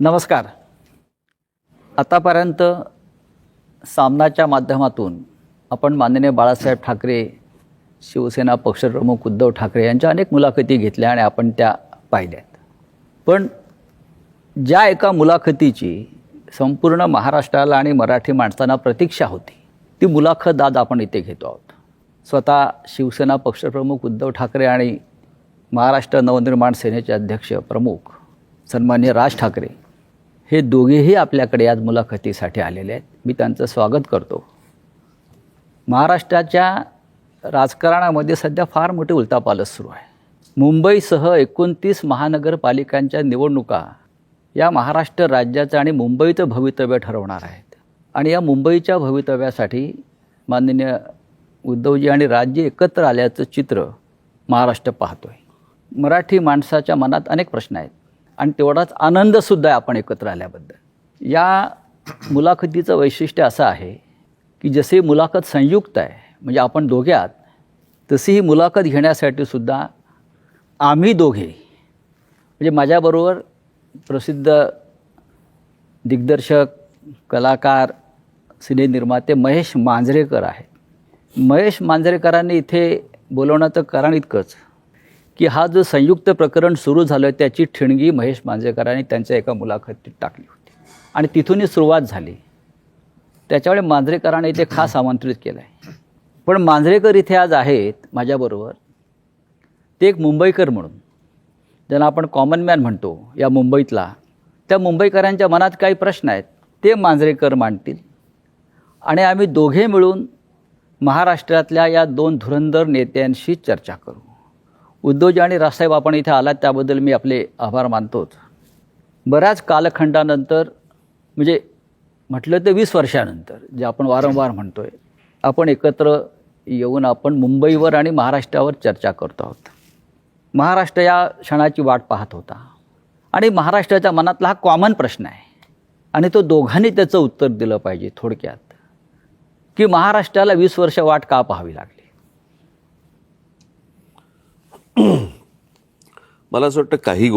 नमस्कार. आतापर्यंत सामनाच्या माध्यमातून आपण माननीय बाळासाहेब ठाकरे, शिवसेना पक्षप्रमुख उद्धव ठाकरे यांच्या अनेक मुलाखती घेतल्या आणि आपण त्या पाहिल्यात. पण ज्या एका मुलाखतीची संपूर्ण महाराष्ट्राला आणि मराठी माणसांना प्रतीक्षा होती, ती मुलाखत आज आपण इथे घेतो आहोत. स्वतः शिवसेना पक्षप्रमुख उद्धव ठाकरे आणि महाराष्ट्र नवनिर्माण सेनेचे अध्यक्ष प्रमुख सन्माननीय राज ठाकरे हे दोघेही आपल्याकडे आज मुलाखतीसाठी आलेले आहेत. मी त्यांचं स्वागत करतो. महाराष्ट्राच्या राजकारणामध्ये सध्या फार मोठी उलथापालथ सुरू आहे. मुंबईसह 29 महानगरपालिकांच्या निवडणुका या महाराष्ट्र राज्याचं आणि मुंबईचं भवितव्य ठरवणार आहेत. आणि या मुंबईच्या भवितव्यासाठी माननीय उद्धवजी आणि राजजी एकत्र आल्याचं चित्र महाराष्ट्र पाहतोय. मराठी माणसाच्या मनात अनेक प्रश्न आहेत आणि तेवढाच आनंदसुद्धा आहे आपण एकत्र आल्याबद्दल. या मुलाखतीचं वैशिष्ट्य असं आहे की जशी मुलाखत संयुक्त आहे, म्हणजे आपण दोघे आहात, तशी ही मुलाखत घेण्यासाठी सुद्धा आम्ही दोघे, म्हणजे माझ्याबरोबर प्रसिद्ध दिग्दर्शक, कलाकार, सिनेनिर्माते महेश मांजरेकर आहेत. महेश मांजरेकरांनी इथे बोलवण्याचं कारण इतकंच की हा जो संयुक्त प्रकरण सुरू झालं आहे त्याची ठिणगी महेश मांजरेकरांनी त्यांच्या एका मुलाखतीत टाकली होती आणि तिथूनही सुरुवात झाली. त्याच्यामुळे मांजरेकरांनी इथे खास आमंत्रित केलं आहे. पण मांजरेकर इथे आज आहेत माझ्याबरोबर. ते एक मुंबईकर म्हणून, ज्यांना आपण कॉमन मॅन म्हणतो या मुंबईतला, त्या मुंबईकरांच्या मनात काही प्रश्न आहेत ते मांजरेकर मांडतील आणि आम्ही दोघे मिळून महाराष्ट्रातल्या या दोन धुरंधर नेत्यांशी चर्चा करू. उद्धवजी आणि राजसाहेब, आपण इथे आलात त्याबद्दल मी आपले आभार मानतोच. बऱ्याच कालखंडानंतर, म्हणजे म्हटलं तर 20 वर्षानंतर, जे आपण वारंवार म्हणतो आहे, आपण एकत्र येऊन आपण मुंबईवर आणि महाराष्ट्रावर चर्चा करतो आहोत. महाराष्ट्र या क्षणाची वाट पाहत होता आणि महाराष्ट्राच्या मनातला हा कॉमन प्रश्न आहे आणि तो दोघांनी त्याचं उत्तर दिलं पाहिजे. थोडक्यात की महाराष्ट्राला 20 वर्ष वाट का पाहावी लागली? मला असं वाटतं काही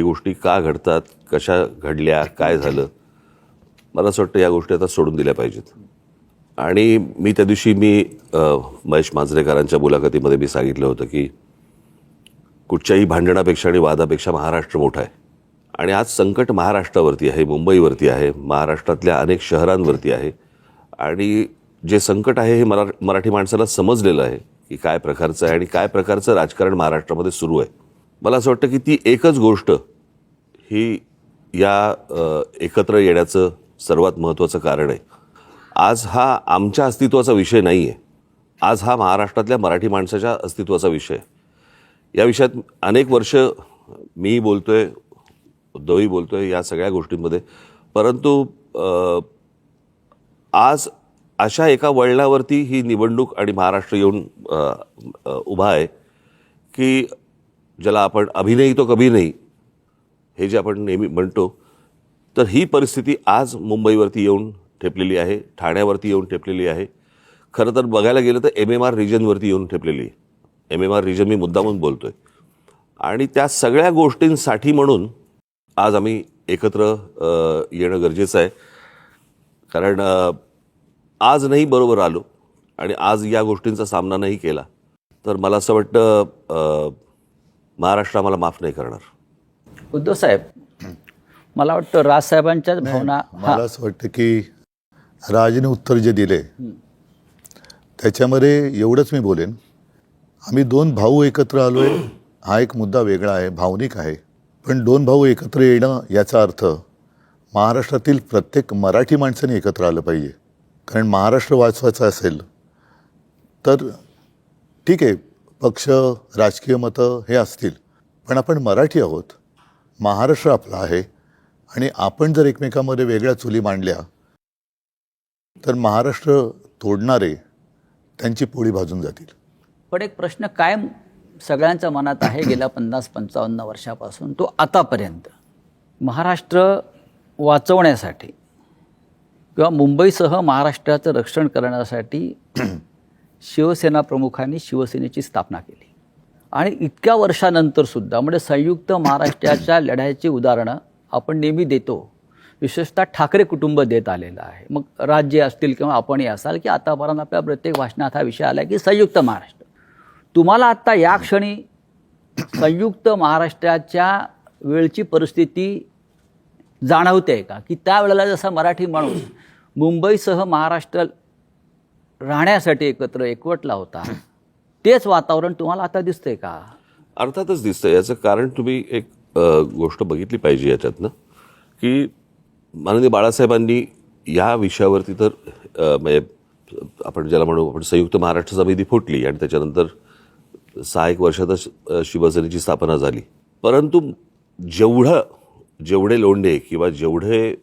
गोष्टी का घडतात, कशा घडल्या, काय झालं, मला असं वाटतं या गोष्टी आता सोडून दिल्या पाहिजेत. आणि मी त्या दिवशी महेश मांजरेकरांच्या मुलाखतीमध्ये मी सांगितलं होतं की कुठच्याही भांडणापेक्षा आणि वादापेक्षा महाराष्ट्र मोठा आहे आणि आज संकट महाराष्ट्रावरती आहे, मुंबईवरती आहे, महाराष्ट्रातल्या अनेक शहरांवरती आहे. आणि जे संकट आहे हे मराठी माणसाला समजलेलं आहे की काय प्रकारचं आहे आणि काय प्रकारचं राजकारण महाराष्ट्रामध्ये सुरू आहे. मला असं वाटतं की ती एकच गोष्ट ही या एकत्र येण्याचं सर्वात महत्त्वाचं कारण आहे. आज हा आमच्या अस्तित्वाचा विषय नाही आहे, आज हा महाराष्ट्रातल्या मराठी माणसाच्या अस्तित्वाचा विषय आहे. या विषयात अनेक वर्ष मी बोलतोय, उद्धवही बोलतोय या सगळ्या गोष्टींमध्ये, परंतु आज अशा एका वळणावरती ही निवडणूक आणि महाराष्ट्र येऊन उभा आहे की ज्याला आपण अभी नहीं तो कभी नहीं हे जे आपण नेहमी म्हणतो, तर ही परिस्थिती आज मुंबईवरती येऊन ठेपलेली आहे, ठाण्यावरती येऊन ठेपलेली आहे. खरं तर बघायला गेलं तर MMR रिजनवरती येऊन ठेपलेली आहे. MMR रिजन मी मुद्दामून बोलतोय. आणि त्या सगळ्या गोष्टींसाठी म्हणून आज आम्ही एकत्र येणं गरजेचं आहे. कारण आज नाही बरोबर आलो आणि आज या गोष्टींचा सामना नाही केला तर मला असं वाटतं महाराष्ट्र आम्हाला माफ नाही करणार. उद्धव साहेब, मला वाटतं राजसाहेबांच्याच भावना. मला असं वाटतं की राजने उत्तर जे दिले त्याच्यामध्ये एवढंच मी बोलेन, आम्ही दोन भाऊ एकत्र आलो आहे हा एक मुद्दा वेगळा आहे, भावनिक आहे. पण दोन भाऊ एकत्र येणं याचा अर्थ महाराष्ट्रातील प्रत्येक मराठी माणसाने एकत्र आलं पाहिजे. कारण महाराष्ट्र वाचवायचा असेल तर ठीक आहे, पक्ष, राजकीय मतं हे असतील, पण आपण मराठी आहोत, महाराष्ट्र आपला आहे आणि आपण जर एकमेकांमध्ये वेगळ्या चुली मांडल्या तर महाराष्ट्र तोडणारे त्यांची पोळी भाजून जातील. पण एक प्रश्न कायम सगळ्यांच्या मनात आहे गेल्या 50-55 वर्षापासून, तो आतापर्यंत. महाराष्ट्र वाचवण्यासाठी किंवा मुंबईसह महाराष्ट्राचं रक्षण करण्यासाठी शिवसेना प्रमुखांनी शिवसेनेची स्थापना केली आणि इतक्या वर्षानंतर सुद्धा म्हणजे संयुक्त महाराष्ट्राच्या लढ्याची उदाहरणं आपण नेहमी देतो, विशेषतः ठाकरे कुटुंब देत आलेलं आहे. मग राज्य असतील किंवा आपणही असाल की आतापर्यंत आपल्या प्रत्येक भाषणात हा विषय आला की संयुक्त महाराष्ट्र. तुम्हाला आत्ता या क्षणी संयुक्त महाराष्ट्राच्या वेळची परिस्थिती जाणवते का, की त्यावेळेला जसा मराठी माणूस मुंबईसह महाराष्ट्र राहण्यासाठी एकवटला होता, तेच वातावरण तुम्हाला आता दिसतंय का? अर्थातच दिसतं. याचं कारण तुम्ही एक गोष्ट बघितली पाहिजे याच्यातनं, की माननीय बाळासाहेबांनी या विषयावरती तर म्हणजे आपण ज्याला म्हणू आपण संयुक्त महाराष्ट्र समिती फुटली आणि त्याच्यानंतर 6-1 वर्षातच शिवसेनेची स्थापना झाली. परंतु जेवढे लोंढे किंवा जेवढे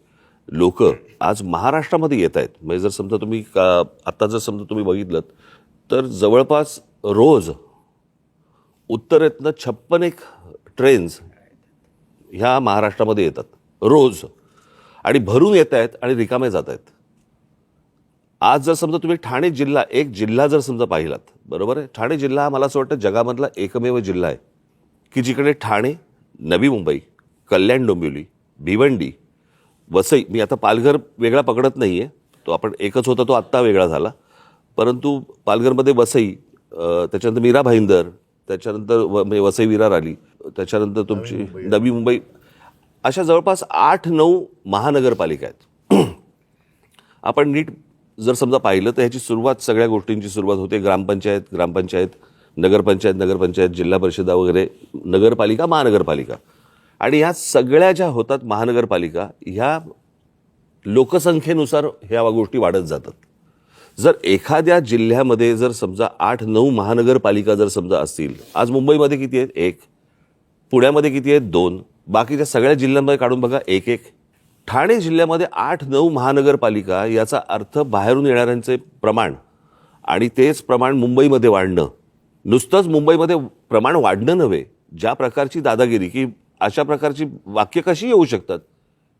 लोक आज महाराष्ट्रामध्ये येत आहेत, म्हणजे जर समजा तुम्ही आत्ता जर समजा तुम्ही बघितलं तर जवळपास रोज उत्तरेतनं 56 ट्रेन्स ह्या महाराष्ट्रामध्ये येतात रोज, आणि भरून येत आहेत आणि रिकामे जात आहेत. आज जर समजा तुम्ही ठाणे जिल्हा, एक जिल्हा जर समजा पाहिलात, बरोबर आहे, ठाणे जिल्हा हा मला असं वाटतं जगामधला एकमेव जिल्हा आहे की जिकडे ठाणे, नवी मुंबई, कल्याण डोंबिवली, भिवंडी, वसई, मी आता पालघर वेगळा पकडत नाही आहे, तो आपण एकच होता, तो आत्ता वेगळा झाला, परंतु पालघरमध्ये वसई, त्याच्यानंतर मीरा भाईंदर, त्याच्यानंतर म्हणजे वसई विरार आली, त्याच्यानंतर तुमची नवी मुंबई, अशा जवळपास 8-9 महानगरपालिका आहेत. आपण नीट जर समजा पाहिलं तर ह्याची सुरुवात, सगळ्या गोष्टींची सुरुवात होते ग्रामपंचायत, नगरपंचायत, जिल्हा परिषदा वगैरे, नगरपालिका, महानगरपालिका, आणि ह्या सगळ्या ज्या होतात महानगरपालिका, ह्या लोकसंख्येनुसार ह्या गोष्टी वाढत जातात. जर एखाद्या जिल्ह्यामध्ये जर समजा 8-9 महानगरपालिका जर समजा असतील, आज मुंबईमध्ये किती आहेत? 1. पुण्यामध्ये किती आहेत? 2. बाकीच्या सगळ्या जिल्ह्यांमध्ये काढून बघा 1-1. ठाणे जिल्ह्यामध्ये 8-9 महानगरपालिका, याचा अर्थ बाहेरून येणाऱ्यांचे प्रमाण आणि तेच प्रमाण मुंबईमध्ये वाढणं, नुसतंच मुंबईमध्ये प्रमाण वाढणं नव्हे, ज्या प्रकारची दादागिरी, की अशा प्रकारची वाक्य कशी येऊ शकतात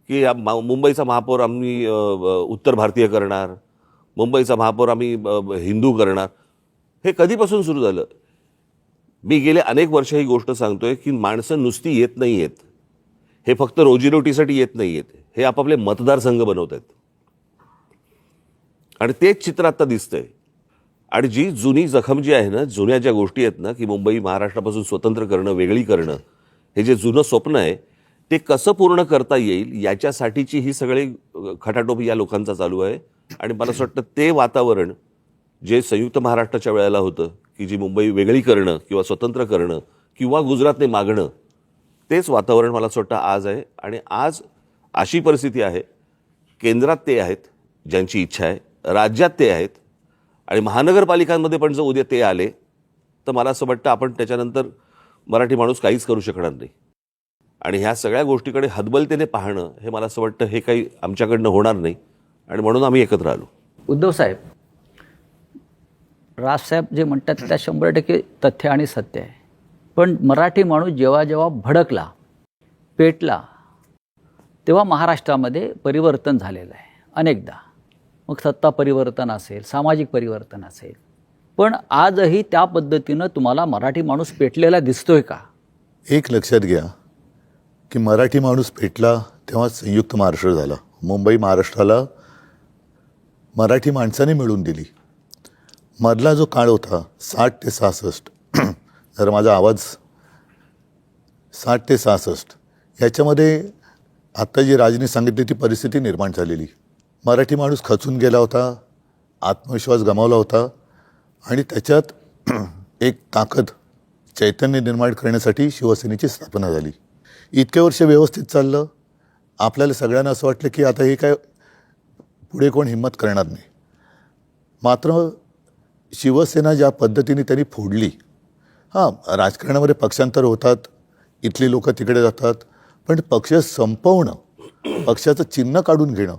की मुंबईचा महापौर आम्ही उत्तर भारतीय करणार, मुंबईचा महापौर आम्ही हिंदू करणार. हे कधीपासून सुरू झालं? मी गेले अनेक वर्ष ही गोष्ट सांगतोय की माणसं नुसती येत नाही आहेत, हे फक्त रोजीरोटीसाठी येत नाही आहेत, हे आपापले मतदारसंघ बनवत आहेत, आणि तेच चित्र आता दिसतंय. आणि जी जुनी जखम जी आहे ना, जुन्या ज्या गोष्टी आहेत ना, की मुंबई महाराष्ट्रापासून स्वतंत्र करणं, वेगळी करणं, हे जे जुनं स्वप्न आहे ते कसं पूर्ण करता येईल याच्यासाठीची ही सगळी खटाटोप या लोकांचा चालू आहे. आणि मला असं वाटतं ते वातावरण जे संयुक्त महाराष्ट्राच्या वेळेला होतं, की जी मुंबई वेगळी करणं किंवा स्वतंत्र करणं किंवा गुजरातने मागणं, तेच वातावरण मला असं वाटतं आज आहे. आणि आज अशी परिस्थिती आहे, केंद्रात ते आहेत ज्यांची इच्छा आहे, राज्यात ते आहेत, आणि महानगरपालिकांमध्ये पण जर उद्या ते आले तर मला असं वाटतं आपण त्याच्यानंतर मराठी माणूस काहीच करू शकणार नाही. आणि ह्या सगळ्या गोष्टीकडे हतबलतेने पाहणं, हे मला असं वाटतं हे काही आमच्याकडनं होणार नाही, आणि म्हणून आम्ही एकत्र आलो. उद्धव साहेब, राजसाहेब जे म्हणतात त्या 100% तथ्य आणि सत्य आहे. पण मराठी माणूस जेव्हा जेव्हा भडकला, पेटला, तेव्हा महाराष्ट्रामध्ये परिवर्तन झालेलं आहे अनेकदा. मग सत्ता परिवर्तन असेल, सामाजिक परिवर्तन असेल, पण आजही त्या पद्धतीनं तुम्हाला मराठी माणूस पेटलेला दिसतोय का? एक लक्षात घ्या की मराठी माणूस पेटला तेव्हा संयुक्त महाराष्ट्र झाला. मुंबई महाराष्ट्राला मराठी माणसाने मिळून दिली. मधला जो काळ होता 60 ते 66, जर माझा आवाज 60 ते 66, याच्यामध्ये आत्ता जी राजनी सांगितली ती परिस्थिती निर्माण झालेली. मराठी माणूस खचून गेला होता, आत्मविश्वास गमावला होता, आणि त्याच्यात एक ताकद, चैतन्य निर्माण करण्यासाठी शिवसेनेची स्थापना झाली. इतके वर्ष व्यवस्थित चाललं. आपल्याला सगळ्यांना असं वाटलं की आता हे काय पुढे कोण हिंमत करणार नाही. मात्र शिवसेना ज्या पद्धतीने त्यांनी फोडली, राजकारणामध्ये पक्षांतर होतात, इथली लोक तिकडे जातात, पण पक्ष संपवणं, पक्षाचं चिन्ह काढून घेणं,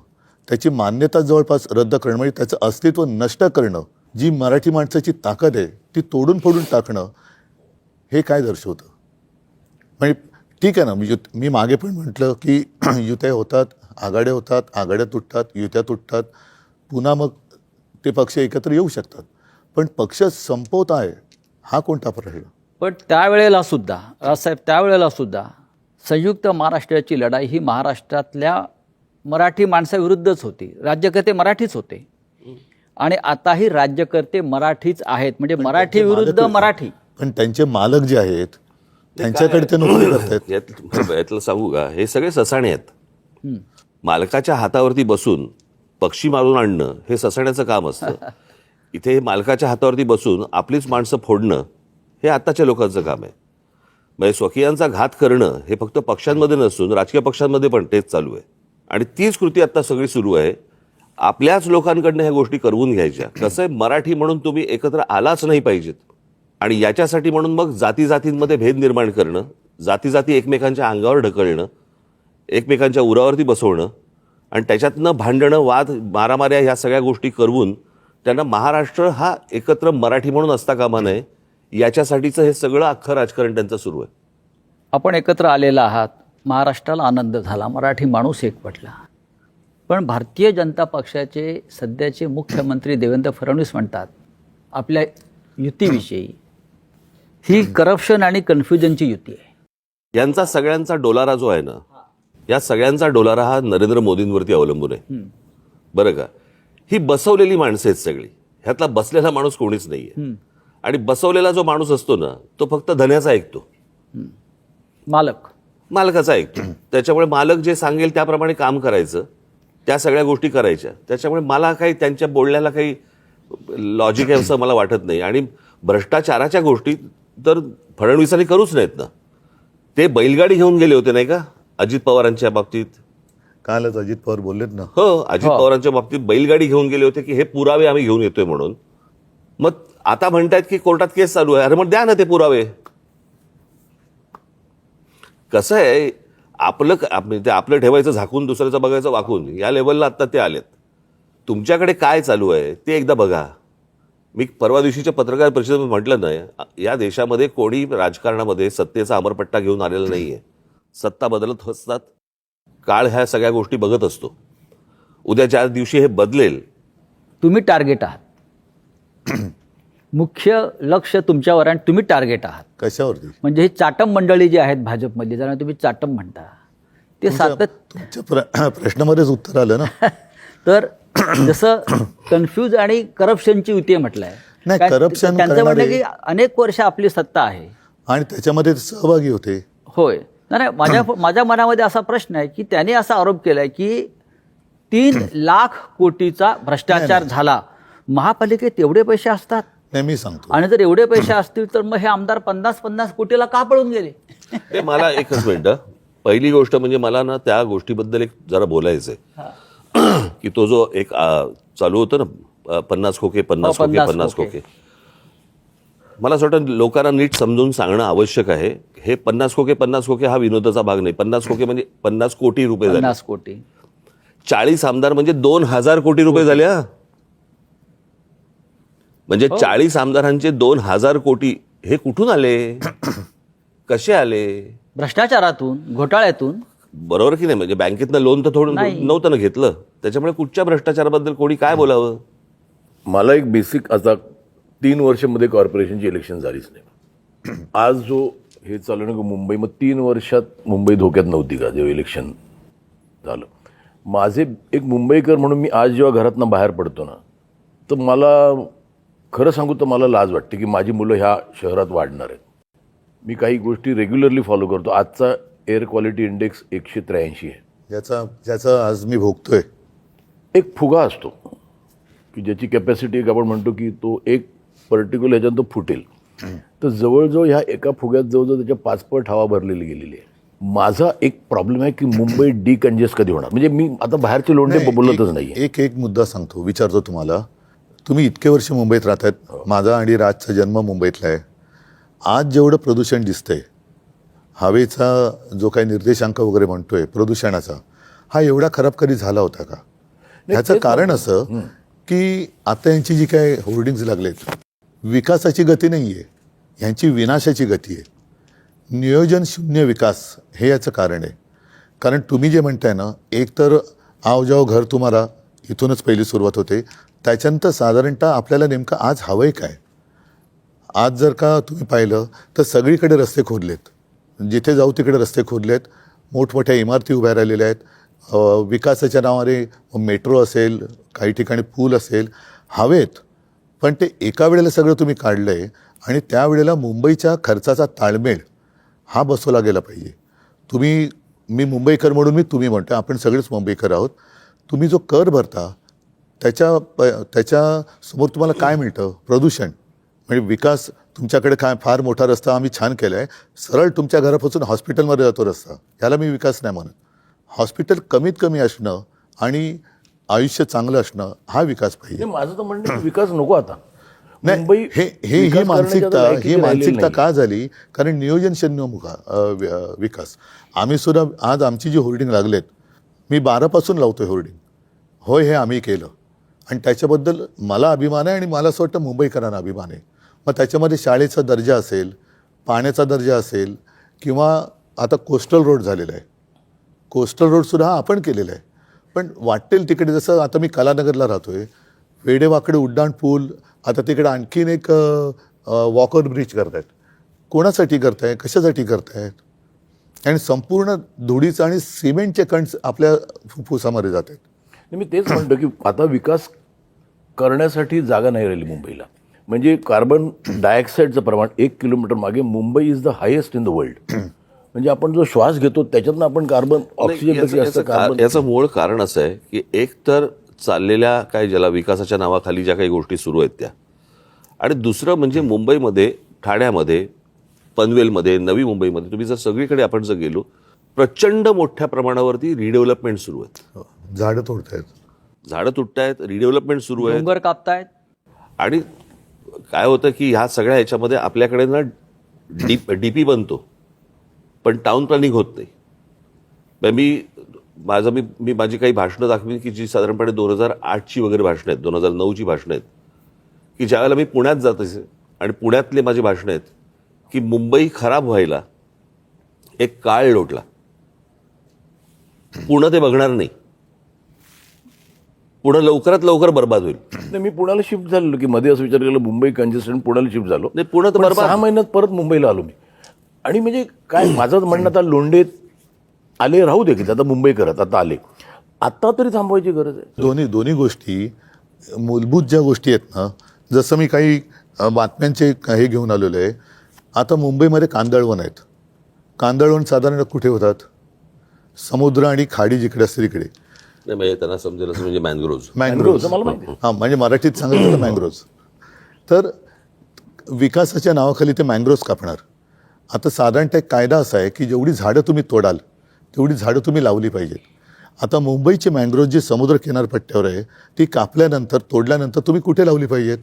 त्याची मान्यता जवळपास रद्द करणं, म्हणजे त्याचं अस्तित्व नष्ट करणं, जी मराठी माणसाची ताकद आहे ती तोडून फोडून टाकणं, हे काय दर्शवतं? म्हणजे ठीक आहे ना, मी मागे पण म्हटलं की युत्या होतात, आघाड्या होतात, आघाड्या तुटतात, युत्या तुटतात, पुन्हा मग ते पक्ष एकत्र येऊ शकतात, पण पक्ष संपवत आहे हा कोणता प्रश्न? पण त्यावेळेला सुद्धा राजसाहेब त्यावेळेला सुद्धा संयुक्त महाराष्ट्राची लढाई ही महाराष्ट्रातल्या मराठी माणसाविरुद्धच होती. राज्यकर्ते मराठीच होते आणि आताही राज्यकर्ते मराठीच आहेत. म्हणजे मराठी विरुद्ध मराठी. पण त्यांचे मालक जे आहेत त्यांच्याकडे ते नोकरी करतात. यातलं सांगू का, हे सगळे ससाणे आहेत. मालकाच्या हातावरती बसून पक्षी मारून आणणं हे ससाण्याचं काम असतं. इथे मालकाच्या हातावरती बसून आपलीच माणसं फोडणं हे आत्ताच्या लोकांचं काम आहे. म्हणजे स्वकीयांचा घात करणं हे फक्त पक्षांमध्ये नसून राजकीय पक्षांमध्ये पण तेच चालू आहे. आणि तीच कृती आता सगळी सुरू आहे. आपल्याच लोकांकडनं ह्या गोष्टी करवून घ्यायच्या. कसं आहे, मराठी म्हणून तुम्ही एकत्र आलाच नाही पाहिजेत. आणि याच्यासाठी म्हणून मग जाती जातींमध्ये भेद निर्माण करणं, जाती जाती एकमेकांच्या अंगावर ढकलणं, एकमेकांच्या उरावरती बसवणं आणि त्याच्यातनं भांडणं, वाद, मारामाऱ्या ह्या सगळ्या गोष्टी करवून त्यांना महाराष्ट्र हा एकत्र मराठी म्हणून असता कामा नये, याच्यासाठीचं हे सगळं अख्खं राजकारण त्यांचं सुरू आहे. आपण एकत्र आलेला आहात, महाराष्ट्राला आनंद झाला, मराठी माणूस एकवटला. पण भारतीय जनता पक्षाचे सध्याचे मुख्यमंत्री देवेंद्र फडणवीस म्हणतात आपल्या युतीविषयी, ही करप्शन आणि कन्फ्युजनची युती आहे. यांचा सगळ्यांचा डोलारा जो आहे ना, या सगळ्यांचा डोलारा हा नरेंद्र मोदींवरती अवलंबून आहे. बरं का, ही बसवलेली माणसं आहेत सगळी. ह्यातला बसलेला माणूस कोणीच नाहीये. आणि बसवलेला जो माणूस असतो ना, तो फक्त धन्याचा ऐकतो, मालकाचा ऐकतो. त्याच्यामुळे मालक जे सांगेल त्याप्रमाणे काम करायचं, त्या सगळ्या गोष्टी करायच्या. त्याच्यामुळे मला काही त्यांच्या बोलण्याला काही लॉजिक आहे असं मला वाटत नाही. आणि भ्रष्टाचाराच्या गोष्टी तर फडणवीसांनी करूच नाहीत ना. ते बैलगाडी घेऊन गेले होते नाही का अजित पवारांच्या बाबतीत. कालच अजित पवार बोललेत ना. हो, अजित पवारांच्या बाबतीत बैलगाडी घेऊन गेले होते की हे पुरावे आम्ही घेऊन येतोय म्हणून. मग आता म्हणतायत की कोर्टात केस चालू आहे. अरे मग द्या ना ते पुरावे. कसं आहे, आपलं ठेवायचं झाकून, दुसऱ्याचं बघायचं वाकून, या लेवलला आता ते आलेत. तुमच्याकडे काय चालू आहे ते एकदा बघा. मी परवा दिवशीच्या पत्रकार परिषदेमध्ये म्हटलं नाही, या देशामध्ये कोणी राजकारणामध्ये सत्तेचा अमरपट्टा घेऊन आलेला नाहीये. सत्ता बदलत असतात, काळ ह्या सगळ्या गोष्टी बघत असतो. उद्या ज्या दिवशी हे बदलेल, तुम्ही टार्गेट आहात. मुख्य लक्ष तुमच्यावर आणि तुम्ही टार्गेट आहात. कशावरती? म्हणजे ही चाटम मंडळी जी आहेत भाजपमधली, ज्यांना तुम्ही चाटम म्हणता, ते तुमच्या प्रश्नामध्येच उत्तर आलं ना. तर जसं कन्फ्यूज आणि करप्शनची युती म्हटलंय. नाही, करप्शन त्यांचं म्हणणं की अनेक वर्ष आपली सत्ता आहे आणि त्याच्यामध्ये सहभागी होते. होय. नाही, माझ्या मनामध्ये असा प्रश्न आहे की त्याने असा आरोप केलाय की 3 लाख कोटीचा भ्रष्टाचार झाला. महापालिकेत एवढे पैसे असतात? नाही, मी सांगतो. आणि जर एवढे पैसे असतील तर मग हे आमदार 50-50 कोटीला का पळून गेले? ते मला एकच मिनिट. पहिली गोष्ट म्हणजे मला ना त्या गोष्टीबद्दल एक जरा बोलायचंय की तो जो एक चालू होतं ना, 50 खोके 50 खोके 50 खोके, मला असं वाटतं लोकांना नीट समजून सांगणं आवश्यक आहे. हे 50 खोके 50 खोके हा विनोदाचा भाग नाही. 50 खोके म्हणजे 50 कोटी रुपये झाले. 50 कोटी. 40 आमदार म्हणजे 2000 कोटी रुपये झाले. म्हणजे 40 आमदारांचे 2000 कोटी हे कुठून आले, कसे आले? भ्रष्टाचारातून, घोटाळ्यातून. बरोबर की नाही? म्हणजे बँकेतनं लोन तर थोडं नव्हतं ना घेतलं. त्याच्यामुळे कुठच्या भ्रष्टाचाराबद्दल कोणी काय बोलावं? मला एक बेसिक, आता 3 वर्षामध्ये कॉर्पोरेशनची इलेक्शन झालीच नाही. आज जो हे चालू ना मुंबई, मग 3 वर्षात मुंबई धोक्यात नव्हती का जेव्हा इलेक्शन झालं? माझे एक मुंबईकर म्हणून मी आज जेव्हा घरातनं बाहेर पडतो ना, तर मला खरं सांगू तर मला लाज वाटते की माझी मुलं ह्या शहरात वाढणार आहेत. मी काही गोष्टी रेग्युलरली फॉलो करतो. आजचा एअर क्वालिटी इंडेक्स 183 आहे, ज्याचा आज मी भोगतोय. एक फुगा असतो की ज्याची कॅपॅसिटी एक आपण म्हणतो की तो एक पर्टिक्युलर ह्याच्यात तो फुटेल. तर जवळजवळ ह्या एका फुग्यात जवळजवळ त्याच्या 5 पट हवा भरलेली गेलेली आहे. माझा एक प्रॉब्लेम आहे की मुंबई डिकंजेस्ट कधी होणार? म्हणजे मी आता बाहेरचे लोंढे बोलतच नाही. एक मुद्दा सांगतो, विचारतो तुम्हाला. तुम्ही इतके वर्ष मुंबईत राहतायत. माझा आणि राजचा जन्म मुंबईतला आहे. आज जेवढं प्रदूषण दिसतंय, हवेचा जो काही निर्देशांक वगैरे म्हणतोय प्रदूषणाचा, हा एवढा खराब कधी झाला होता का? ह्याचं कारण असं की आता यांची जी काय होर्डिंग्ज लागलेत, विकासाची गती नाही आहे, ह्यांची विनाशाची गती आहे. नियोजन शून्य विकास हे याचं कारण आहे. कारण तुम्ही जे म्हणताय ना, एक तर आओ जाओ घर तुम्हाला, इथूनच पहिली सुरुवात होते. त्याच्यानंतर साधारणतः आपल्याला नेमकं आज हवंय काय? आज जर का तुम्ही पाहिलं तर सगळीकडे रस्ते खोदलेत, जिथे जाऊ तिकडे रस्ते खोदलेत, मोठमोठ्या इमारती उभ्या राहिलेल्या आहेत. विकासाच्या नावाने मेट्रो असेल, काही ठिकाणी पूल असेल, हवेत. पण ते एका वेळेला सगळं तुम्ही काढलं आहे आणि त्यावेळेला मुंबईच्या खर्चाचा ताळमेळ हा बसवला गेला पाहिजे. मी मुंबईकर म्हणून मी तुम्ही म्हणतो, आपण सगळेच मुंबईकर आहोत. तुम्ही जो कर भरता त्याच्यासमोर तुम्हाला काय मिळतं? प्रदूषण. म्हणजे विकास तुमच्याकडे काय फार मोठा रस्ता आम्ही छान केला आहे, सरळ तुमच्या घरापासून हॉस्पिटलमध्ये जातो रस्ता, याला मी विकास नाही म्हणत. हॉस्पिटल कमीत कमी असणं आणि आयुष्य चांगलं असणं हा विकास पाहिजे. माझं तर म्हणणं आहे, विकास नको आता. नाही, मुंबई ही विकास मानसिकता करण्याच्या लायकीची ही राहिलेली मानसिकता नाही. का झाली? कारण नियोजन शून्य विकास. आम्ही सुद्धा आज आमची जी होर्डिंग लागलेत, मी 12पासून लावतोय होर्डिंग. होय, हे आम्ही केलं आणि त्याच्याबद्दल मला अभिमान आहे आणि मला असं वाटतं मुंबईकरांना अभिमान आहे. मग त्याच्यामध्ये शाळेचा दर्जा असेल, पाण्याचा दर्जा असेल, किंवा आता कोस्टल रोड झालेला आहे. कोस्टल रोडसुद्धा हा आपण केलेला आहे. पण वाटेल तिकडे, जसं आता मी कलानगरला राहतोय, वेडेवाकडे उड्डाण पूल, आता तिकडे आणखीन एक वॉकर ब्रिज करतायत. कोणासाठी करताय? कशासाठी करतायत? आणि संपूर्ण धुळीचं आणि सिमेंटचे कण आपल्या फुफ्फुसामध्ये जात आहेत. मी तेच म्हणतो की आता विकास करण्यासाठी जागा नाही राहिली मुंबईला. म्हणजे कार्बन डायऑक्साईडचं प्रमाण 1 किलोमीटर मागे Mumbai is the highest in the world. म्हणजे आपण जो श्वास घेतो त्याच्यातनं आपण कार्बन ऑक्सिजन याचं मूळ कारण असं आहे की एक तर चाललेल्या काय ज्याला विकासाच्या नावाखाली ज्या काही गोष्टी सुरू आहेत त्या, आणि दुसरं म्हणजे मुंबईमध्ये, ठाण्यामध्ये, पनवेलमध्ये, नवी मुंबईमध्ये तुम्ही जर सगळीकडे आपण जर गेलो, प्रचंड मोठ्या प्रमाणावरती रिडेव्हलपमेंट सुरू आहेत. झाडं तोडतायत, झाडं तुटतायत, रिडेव्हलपमेंट सुरू आहे. डोंगर कापतायत. आणि काय होतं की ह्या सगळ्या ह्याच्यामध्ये आपल्याकडे ना डीपी बनतो पण टाउन प्लॅनिंग होत नाही. मी माझी काही भाषणं दाखवीन की जी साधारणपणे 2008ची वगैरे भाषणं आहेत, 2009ची भाषणं आहेत, की ज्यावेळेला मी पुण्यात जात असे आणि पुण्यातले माझी भाषणं आहेत की मुंबई खराब व्हायला एक काळ लोटला, पुणे ते बघणार नाही, पुणे लवकरात लवकर बर्बाद होईल. मी पुण्याला शिफ्ट झालेलो की मध्ये असं विचार केलं मुंबई कंजेस्टेड, पुण्याला शिफ्ट झालो. नाही, पुणे तर पण बर्बाद. 6 महिन्यात परत मुंबईला आलो मी. आणि म्हणजे काय माझं म्हणणं, आता लोंढेत आले राहू दे की आता मुंबई करत आता आले, आता तरी थांबवायची गरज आहे. दोन्ही गोष्टी मूलभूत ज्या गोष्टी आहेत ना, जसं मी काही बातम्यांचे हे घेऊन आलेलो आहे. आता मुंबईमध्ये कांदळवन आहेत. कांदळवन साधारण कुठे होतात? समुद्र आणि खाडी जिकडे असते तिकडे. नाही म्हणजे त्यांना समजेल असं म्हणजे मँग्रोव्ज. मला माहिती आहे. हां, म्हणजे मराठीत सांगायचं तर मँग्रोव्ज. तर विकासाच्या नावाखाली ते मँग्रोव्ज कापणार. आता साधारणतः एक कायदा असा आहे की जेवढी झाडं तुम्ही तोडाल तेवढी झाडं तुम्ही लावली पाहिजेत. आता मुंबईची मँग्रोव्ज जी समुद्र किनारपट्ट्यावर आहे ती कापल्यानंतर, तोडल्यानंतर तुम्ही कुठे लावली पाहिजेत?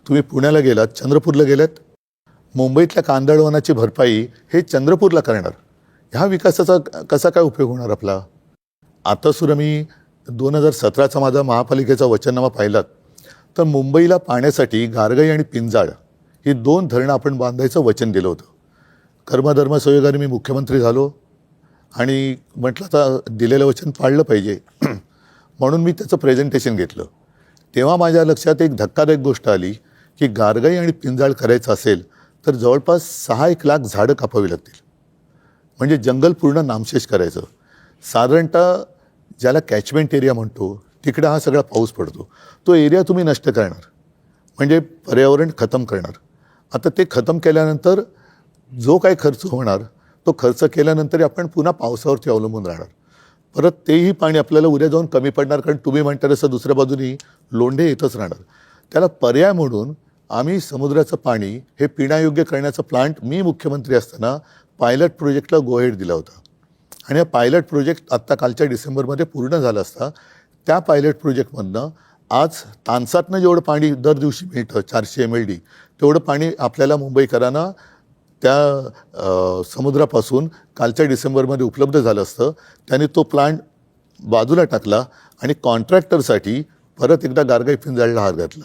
तुम्ही पुण्याला गेलात, चंद्रपूरला गेलात, मुंबईतल्या कांदळवनाची भरपाई हे चंद्रपूरला करणार. ह्या विकासाचा कसा काय उपयोग होणार आपला? आता सुद्धा मी 2017चा माझा महापालिकेचा वचननामा पाहिलात तर मुंबईला पाण्यासाठी गारगाई आणि पिंजाळ ही 2 धरणं आपण बांधायचं वचन दिलं होतं. कर्मधर्मसंयोगाने मी मुख्यमंत्री झालो आणि म्हटलं आता दिलेलं वचन पाळलं पाहिजे म्हणून मी त्याचं प्रेझेंटेशन घेतलं. तेव्हा माझ्या लक्षात एक धक्कादायक गोष्ट आली की गारगाई आणि पिंजाळ करायचं असेल तर जवळपास 6-1 लाख झाडं कापावी लागतील. म्हणजे जंगल पूर्ण नामशेष करायचं. साधारणतः ज्याला कॅचमेंट एरिया म्हणतो तिकडे हा सगळा पाऊस पडतो, तो एरिया तुम्ही नष्ट करणार म्हणजे पर्यावरण खतम करणार. आता ते खतम केल्यानंतर जो काही खर्च होणार तो खर्च केल्यानंतर आपण पुन्हा पावसावरती अवलंबून राहणार. परत तेही पाणी आपल्याला उद्या जाऊन कमी पडणार, कारण तुम्ही म्हणता तसं दुसऱ्या बाजूनी लोंढे येतच राहणार. त्याला पर्याय म्हणून आम्ही समुद्राचं पाणी हे पिण्यायोग्य करण्याचा प्लांट मी मुख्यमंत्री असताना पायलट प्रोजेक्टला गो हेड दिला होता. आणि हा पायलट प्रोजेक्ट आत्ता कालच्या डिसेंबरमध्ये पूर्ण झाला असता. त्या पायलट प्रोजेक्टमधनं आज तानसातनं जेवढं पाणी दर दिवशी मिळतं 400 MLD तेवढं पाणी आपल्याला मुंबईकरांना त्या समुद्रापासून कालच्या डिसेंबरमध्ये उपलब्ध झालं असतं. त्यांनी तो प्लांट बाजूला टाकला आणि कॉन्ट्रॅक्टरसाठी परत एकदा गारगाई पिंजाळला हार घातला.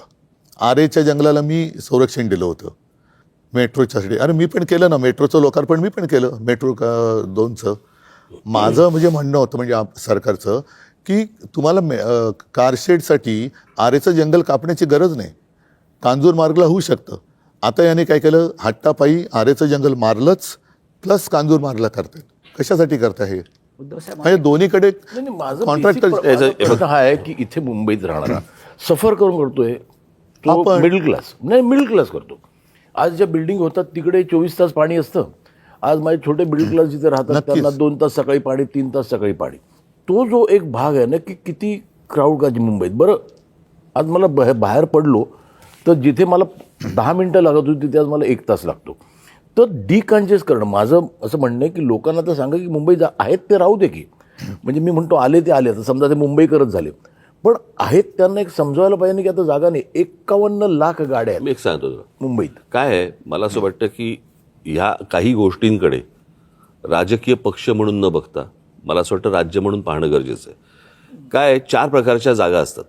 आरेच्या जंगलाला मी संरक्षण दिलं होतं मेट्रोच्यासाठी. अरे मी पण केलं ना, मेट्रोचं लोकार्पण मी पण केलं, मेट्रो 2चं. माझं म्हणजे म्हणणं होतं म्हणजे सरकारचं की तुम्हाला कारशेडसाठी आरेचं जंगल कापण्याची गरज नाही. कांजूर मार्गला होऊ शकतं. आता याने काय केलं, हट्टापायी आरेचं जंगल मारलंच प्लस कांजूर मारला करतायत. कशासाठी करता हे? उद्धव साहेब म्हणजे दोन्हीकडे नाही, नाही, माझं कॉन्ट्रॅक्टर माझा प्रश्न हा आहे की इथे मुंबईत राहणारा सफर करून करतोय तो आपण- मिडल क्लास, नाही मिडल क्लास करतो. आज ज्या बिल्डिंग होतात तिकडे 24 तास पाणी असतं. आज माझे छोटे मिडल क्लास जिथे राहतात नक्कीच. त्यांना 2 तास सकाळी पाणी, 3 तास सकाळी पाणी. तो जो एक भाग आहे ना की किती क्राऊड का मुंबईत. बरं आज मला बाहेर पडलो तर जिथे मला 10 मिनिटं लागत होती तिथे आज मला 1 तास लागतो. तर डिकन्जेस्ट करणं माझं असं म्हणणं आहे की लोकांना तर सांगा की मुंबई आहेत ते राहू दे की. म्हणजे मी म्हणतो आले ते आले, आता समजा ते मुंबईकरच झाले, पण आहेत त्यांना एक समजायला पाहिजे की आता जागा नाही. 51 लाख गाड्या आहेत मी एक सांगतो तुला मुंबईत. काय आहे, मला असं वाटतं की ह्या काही गोष्टींकडे राजकीय पक्ष म्हणून न बघता मला असं वाटतं राज्य म्हणून पाहणं गरजेचं आहे. काय आहे, 4 प्रकारच्या जागा असतात.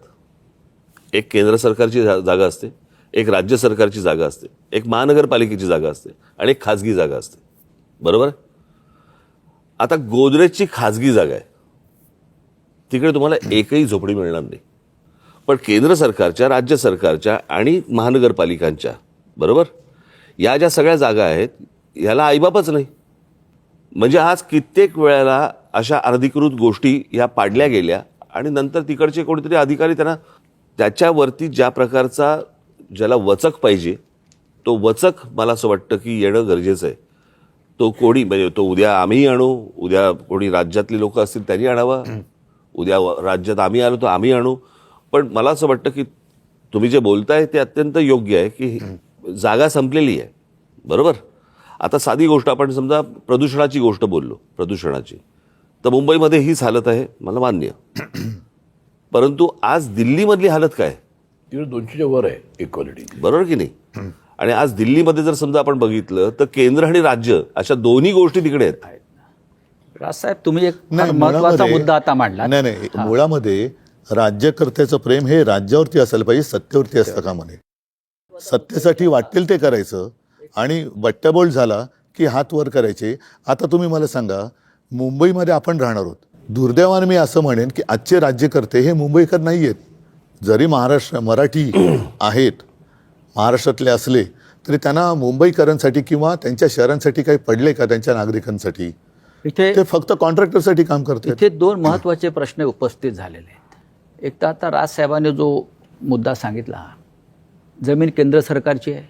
एक केंद्र सरकारची जागा असते, एक राज्य सरकारची जागा असते, एक महानगरपालिकेची जागा असते आणि एक खाजगी जागा असते. बरोबर? आता गोदरेजची खाजगी जागा आहे, तिकडे तुम्हाला एकही झोपडी मिळणार नाही. पण केंद्र सरकारच्या, राज्य सरकारच्या आणि महानगरपालिकांच्या, बरोबर, या ज्या सगळ्या जागा आहेत याला आईबापच नाही. म्हणजे आज कित्येक वेळेला अशा अनधिकृत गोष्टी या पाडल्या गेल्या आणि नंतर तिकडचे कोणीतरी अधिकारी त्यांना त्याच्यावरती ज्या प्रकारचा ज्याला वचक पाहिजे तो वचक मला असं वाटतं की येणं गरजेचं आहे. तो कोणी म्हणजे तो उद्या आम्ही आणू, उद्या कोणी राज्यातली लोक असतील त्यांनी आणावा, उद्या राज्यात आम्ही आलो तर आम्ही आणू. पण मला असं वाटतं की तुम्ही जे बोलताय ते अत्यंत योग्य आहे की जागा संपलेली आहे. बरोबर? आता साधी गोष्ट आपण समजा प्रदूषणाची गोष्ट बोललो, प्रदूषणाची, तर मुंबईमध्ये हीच हालत आहे, मला मान्य. परंतु आज दिल्लीमधली हालत काय? तिकडे 200च्या वर आहे इक्वालिटी. बरोबर की नाही? आणि आज दिल्लीमध्ये जर समजा आपण बघितलं तर केंद्र आणि राज्य अशा दोन्ही गोष्टी तिकडे आहेत. राजसाहेब तुम्ही एक फार नाही, महत्वाचा मुळामध्ये- मुद्दा आता मांडला. नाही, मुळामध्ये राज्यकर्त्याचं प्रेम हे राज्यावरती असायला पाहिजे, सत्तेवरती असतं कामा नये. सत्तेसाठी वाटेल ते करायचं आणि बट्ट्याबोळ झाला की हात वर करायचे. आता तुम्ही मला सांगा, मुंबईमध्ये आपण राहणार आहोत. दुर्दैवाने मी असं म्हणेन की आजचे राज्यकर्ते हे मुंबईकर नाही आहेत. जरी मराठी आहेत, महाराष्ट्रातले असले तरी त्यांना मुंबईकरांसाठी किंवा त्यांच्या शहरांसाठी काही पडले का त्यांच्या नागरिकांसाठी? इथे ते फक्त कॉन्ट्रॅक्टरसाठी काम करतात. इथे 2 महत्त्वाचे प्रश्न उपस्थित झालेले आहेत. एक तर आता राजसाहेबांनी जो मुद्दा सांगितला, जमीन केंद्र सरकारची आहे,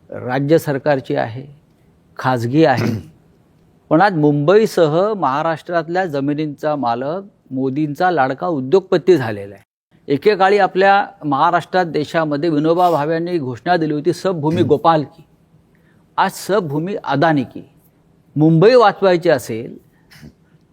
राज्य सरकारची आहे, खाजगी आहे. पण आज मुंबईसह महाराष्ट्रातल्या जमिनींचा मालक मोदींचा लाडका उद्योगपती झालेला आहे. एकेकाळी आपल्या महाराष्ट्रात देशामध्ये विनोबा भावेंनी घोषणा दिली होती सबभूमी गोपाल की. आज सबभूमी अदानी की. मुंबई वाचवायची असेल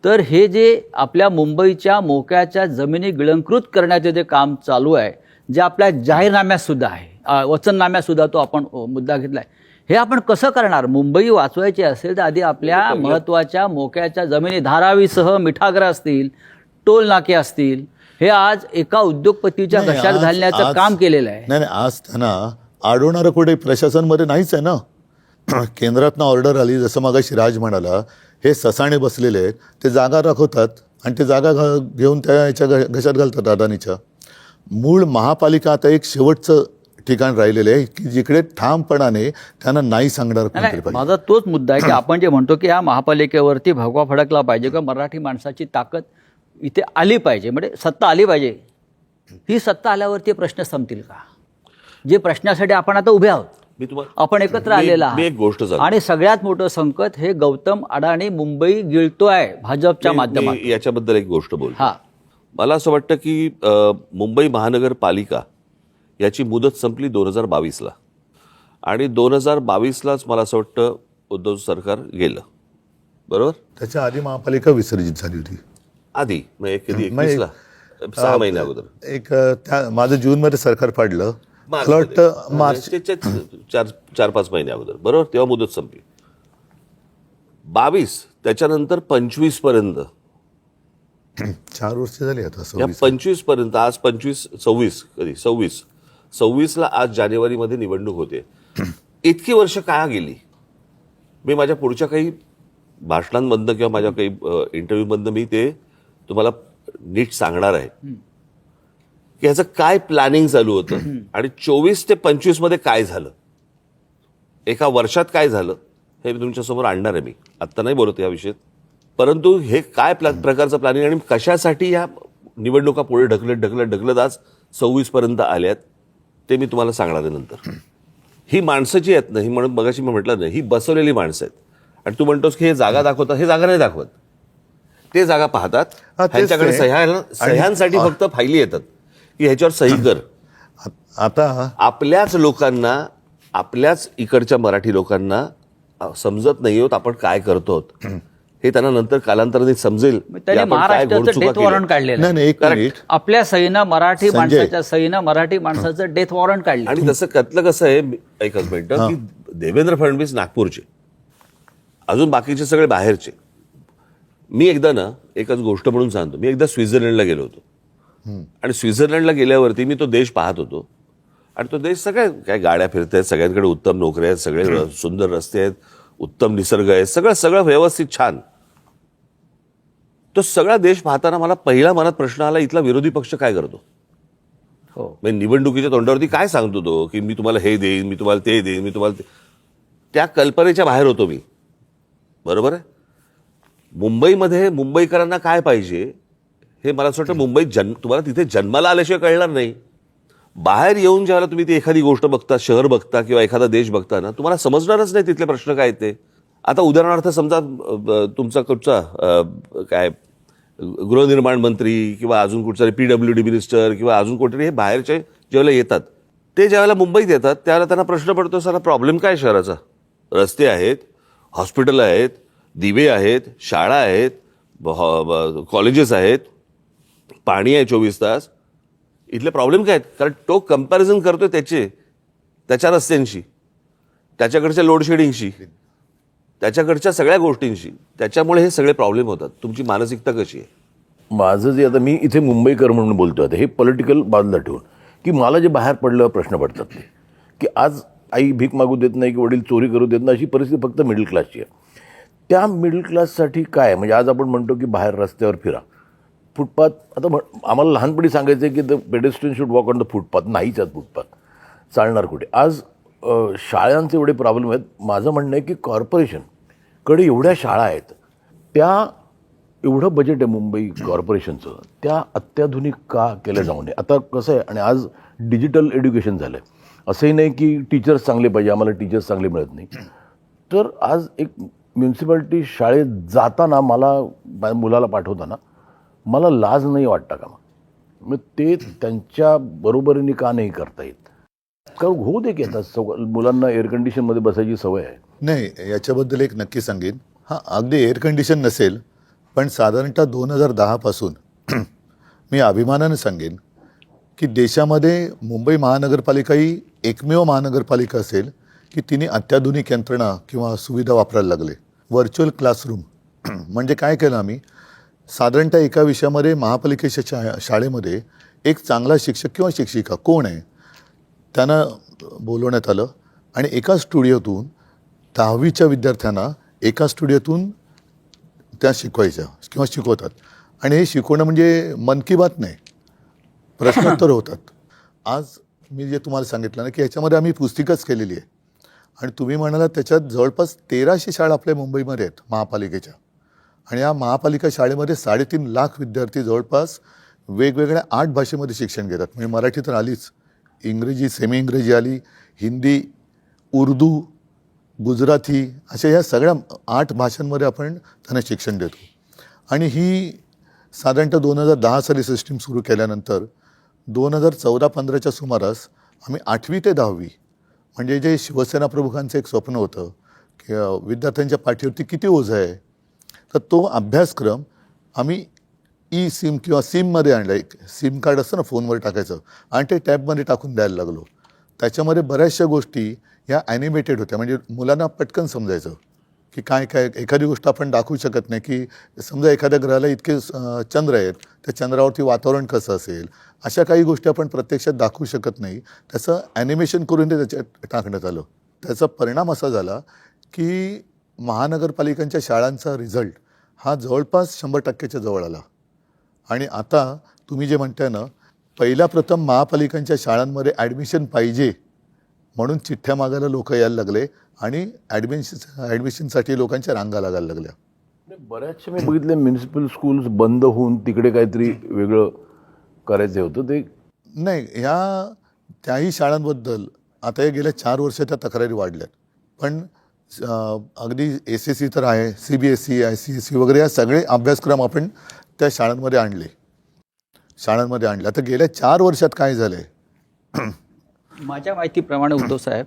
तर हे जे आपल्या मुंबईच्या मोक्याच्या जमिनी गिळंकृत करण्याचे जे काम चालू आहे, जे आपल्या जाहीरनाम्यातसुद्धा आहे, वचननाम्यातसुद्धा तो आपण मुद्दा घेतला आहे, हे आपण कसं करणार? मुंबई वाचवायची असेल तर आधी आपल्या महत्त्वाच्या मोक्याच्या जमिनी धारावीसह मिठागरं असतील, टोल नाके असतील, हे आज एका उद्योगपतीच्या नाही, घशात घालण्याचं काम केलेलं आहे. नाही, आज त्यांना अडवणारं कुठे प्रशासनमध्ये नाहीच आहे ना. केंद्रातनं ऑर्डर आली, जसं मगाशी राज म्हणाला, हे ससाणे बसलेले आहेत, ते जागा राखवतात आणि ते जागा घेऊन त्या याच्या घशात घालतात अदानीच्या. मूळ महापालिका आता एक शेवटचं ठिकाण राहिलेलं आहे की जिकडे ठामपणाने त्यांना नाही सांगणार कोणतरी नाही, पाहिजे. माझा तोच मुद्दा आहे की आपण जे म्हणतो की या महापालिकेवरती भगवा फडकला पाहिजे किंवा मराठी माणसाची ताकद इथे आली पाहिजे, म्हणजे सत्ता आली पाहिजे. ही सत्ता आल्यावरती प्रश्न संपतील का? जे प्रश्नासाठी आपण आता उभे आहोत, मी तुम्हाला आपण एकत्र आलेला मी एक गोष्ट सांगतो. आणि सगळ्यात मोठं संकट हे गौतम अडाणी मुंबई गिळतोय भाजपच्या माध्यमातून. मी याच्याबद्दल एक गोष्ट बोलतो. हा, मला असं वाटतं की मुंबई महानगरपालिका याची मुदत संपली 2022ला आणि 2022लाच मला असं वाटतं उद्धव सरकार गेलं. बरोबर? त्याच्या आधी महापालिका विसर्जित झाली होती. आधी म्हणजे कधी मग 21ला 6 महिन्या अगोदर. एक त्या माझं जूनमध्ये सरकार पाडलं, मला वाटतं मार्च 4-5 महिने अगोदर. बरोबर? तेव्हा मुदत संपली. 22 त्याच्यानंतर 25 पर्यंत, 4 वर्ष झाली आता. या 25 पर्यंत, आज 26 कधी 26ला आज जानेवारीमध्ये निवडणूक होते. इतकी वर्ष काय गेली? मी माझ्या पुढच्या काही भाषणांमधनं किंवा माझ्या काही इंटरव्ह्यूमधनं मी ते तुम्हाला नीट सांगणार आहे की ह्याचं काय प्लॅनिंग चालू होतं आणि 24 ते 25 मध्ये काय झालं. एका वर्षात काय झालं हे मी तुमच्यासमोर आणणार आहे. मी आत्ता नाही बोलत या विषयात, परंतु हे काय प्रकारचं प्लॅनिंग आणि कशासाठी या निवडणुका पुढे ढकलत आज 26पर्यंत आल्यात ते मी तुम्हाला सांगणार आहे नंतर. ही माणसं जी आहेत ना, ही म्हणून मगाशी मी म्हटलं नाही, ही बसवलेली माणसं आहेत. आणि तू म्हणतोस की हे जागा दाखवतात, हे जागा नाही दाखवत. ते जागा पाहतात, हा, तेच ह्यांच्याकडे ते. सह्यांसाठी फक्त फायली येतात की ह्याच्यावर सही कर. आता आपल्याच लोकांना, आपल्याच इकडच्या मराठी लोकांना समजत नाही होत आपण काय करतो हे त्यांना नंतर कालांतराने समजेल की त्यांनी आपण काय महाराष्ट्राचं घोडचुका डेथ वॉरंट केल्या. काढलेलं नाही आहे. नाही एक Correct. मिनिट. आपल्या सहीनं मराठी संजय. माणसाच्या सहीनं मराठी माणसाचं डेथ वॉरंट काढलं. आणि तसं त्यातलं कसं आहे, एकच मिनिटं, की देवेंद्र फडणवीस नागपूरचे, अजून बाकीचे सगळे बाहेरचे. मी एकदा ना, एकच गोष्ट म्हणून सांगतो, मी एकदा स्वित्झर्लंडला गेलो होतो. आणि स्वित्झर्लंडला गेल्यावरती मी तो देश पाहत होतो. आणि तो देश सगळ्या काय गाड्या फिरत आहेत, सगळ्यांकडे उत्तम नोकऱ्या आहेत, सगळे सुंदर रस्ते आहेत, उत्तम निसर्ग आहे, सगळं व्यवस्थित छान. तो सगळा देश पाहताना मला पहिला मनात प्रश्न आला, इथला विरोधी पक्ष काय करतो. हो. म्हणजे निवडणुकीच्या तोंडावरती काय सांगतो तो, की मी तुम्हाला हे देईन, मी तुम्हाला ते देईन, मी तुम्हाला त्या कल्पनेच्या बाहेर होतो मी. बरोबर आहे. मुंबईमध्ये मुंबईकरांना काय पाहिजे हे मला असं वाटतं मुंबईत तुम्हाला तिथे जन्माला आल्याशिवाय कळणार नाही. बाहेर येऊन ज्यावेळेला तुम्ही ती एखादी गोष्ट बघता, शहर बघता किंवा एखादा देश बघता ना, तुम्हाला समजणारच नाही तिथले प्रश्न काय ते. आता उदाहरणार्थ समजा तुमचा कुठचा काय गृहनिर्माण मंत्री किंवा अजून कुठचा PWD मिनिस्टर किंवा अजून कोणतरी हे बाहेरचे ज्यावेळेला येतात, ते ज्यावेळेला मुंबईत येतात त्यावेळेला त्यांना प्रश्न पडतो, सारा प्रॉब्लेम काय शहराचा. रस्ते आहेत, हॉस्पिटल आहेत, दिवे आहेत, शाळा आहेत, कॉलेजेस आहेत, पाणी आहे 24 तास. इथले प्रॉब्लेम काय आहेत. कारण तो कंपॅरिझन करतोय त्याच्या रस्त्यांशी, त्याच्याकडच्या लोडशेडिंगशी, त्याच्याकडच्या सगळ्या गोष्टींशी. त्याच्यामुळे हे सगळे प्रॉब्लेम होतात. तुमची मानसिकता कशी आहे. माझं जे आता मी इथे मुंबईकर म्हणून बोलतोय, आता हे पॉलिटिकल बाजूला ठेवून, की मला जे बाहेर पडल्यावर प्रश्न पडतात ते, की आज आई भीक मागू देत नाही की वडील चोरी करू देत नाही, अशी परिस्थिती फक्त मिडल क्लासची आहे. त्या मिडल क्लाससाठी काय म्हणजे आज आपण म्हणतो की बाहेर रस्त्यावर फिरा, फुटपाथ. आता आम्हाला लहानपणी सांगायचं की the pedestrian should walk on the footpath. नाहीच आहेत फुटपाथ, चालणार कुठे. आज शाळांचे एवढे प्रॉब्लेम आहेत. माझं म्हणणं आहे की कॉर्पोरेशनकडे एवढ्या शाळा आहेत, त्या एवढं बजेट आहे मुंबई कॉर्पोरेशनचं, त्या अत्याधुनिक का केल्या जाऊ नये. आता कसं आहे, आणि आज डिजिटल एज्युकेशन झालं आहे. असंही नाही की टीचर्स चांगले पाहिजे, आम्हाला टीचर्स चांगले मिळत नाही. तर आज एक म्युन्सिपाल्टी शाळेत जाताना मला मुलाला पाठवताना मला लाज नाही वाटता का. मग ते त्यांच्या बरोबरीने का नाही करता येत. कारण होऊ दे की आता मुलांना एअर कंडिशनमध्ये बसायची सवय आहे. नाही, याच्याबद्दल एक नक्की सांगेन. हां, अगदी एअर कंडिशन नसेल, पण साधारणतः 2010 पासून मी अभिमानाने सांगेन की देशामध्ये मुंबई महानगरपालिका ही एकमेव महानगरपालिका असेल की तिने अत्याधुनिक यंत्रणा किंवा सुविधा वापरायला लागले. व्हर्च्युअल क्लासरूम म्हणजे काय केलं आम्ही, साधारणतः एका विषयामध्ये महापालिकेच्या शाळेमध्ये एक चांगला शिक्षक किंवा शिक्षिका कोण आहे त्यांना बोलवण्यात आलं आणि एका स्टुडिओतून 10वीच्या विद्यार्थ्यांना एका स्टुडिओतून त्या शिकवायच्या किंवा शिकवतात. आणि हे शिकवणं म्हणजे मन की बात नाही, प्रश्नोत्तर होतात. आज मी जे तुम्हाला सांगितलं ना की ह्याच्यामध्ये आम्ही पुस्तिकाच केलेली आहे. आणि तुम्ही म्हणाला त्याच्यात जवळपास 1300 शाळा आपल्या मुंबईमध्ये आहेत महापालिकेच्या. आणि या महापालिका शाळेमध्ये 3.5 लाख विद्यार्थी जवळपास वेगवेगळ्या 8 भाषेमध्ये शिक्षण घेतात. म्हणजे मराठी तर आलीच, इंग्रजी, सेमी इंग्रजी आली, हिंदी, उर्दू, गुजराती, अशा ह्या सगळ्या 8 भाषांमध्ये आपण त्यांना शिक्षण देतो. आणि ही साधारणतः 2010 साली सिस्टीम सुरू केल्यानंतर 2014-15च्या सुमारास आम्ही 8वी ते 10वी म्हणजे जे शिवसेना प्रमुखांचं एक स्वप्न होतं की विद्यार्थ्यांच्या पाठीवरती किती ओझं आहे, तर तो अभ्यासक्रम आम्ही सिम किंवा सिममध्ये आणला. एक सिम कार्ड असतं ना फोनवर टाकायचं आणि ते टॅबमध्ये टाकून द्यायला लागलो. त्याच्यामध्ये बऱ्याचशा गोष्टी ह्या ॲनिमेटेड होत्या, म्हणजे मुलांना पटकन समजायचं की काय काय. एखादी गोष्ट आपण दाखवू शकत नाही की समजा एखाद्या ग्रहाला इतके चंद्र आहेत, त्या चंद्रावरती वातावरण कसं असेल, अशा काही गोष्टी आपण प्रत्यक्षात दाखवू शकत नाही. त्याचं ॲनिमेशन करून ते त्याच्यात टाकण्यात आलं. त्याचा परिणाम असा झाला की महानगरपालिकांच्या शाळांचा रिझल्ट हा जवळपास 100%च्या जवळ आला. आणि आता तुम्ही जे म्हणताय ना, पहिल्या प्रथम महापालिकांच्या शाळांमध्ये ॲडमिशन पाहिजे म्हणून चिठ्ठ्या मागायला लोक यायला लागले आणि ॲडमिशनसाठी लोकांच्या रांगा लागायला लागल्या. बऱ्याचशा मी बघितले म्युनिसिपल स्कूल्स बंद होऊन तिकडे काहीतरी वेगळं करायचं होतं ते. नाही, त्याही शाळांबद्दल आता या गेल्या 4 वर्षात त्या तक्रारी वाढल्यात. पण अगदी SSC तर आहे, CBSE, ICSE वगैरे या सगळे अभ्यासक्रम आपण त्या शाळांमध्ये आणले. आता गेल्या 4 वर्षात काय झालं आहे? माझ्या माहितीप्रमाणे उद्धव साहेब,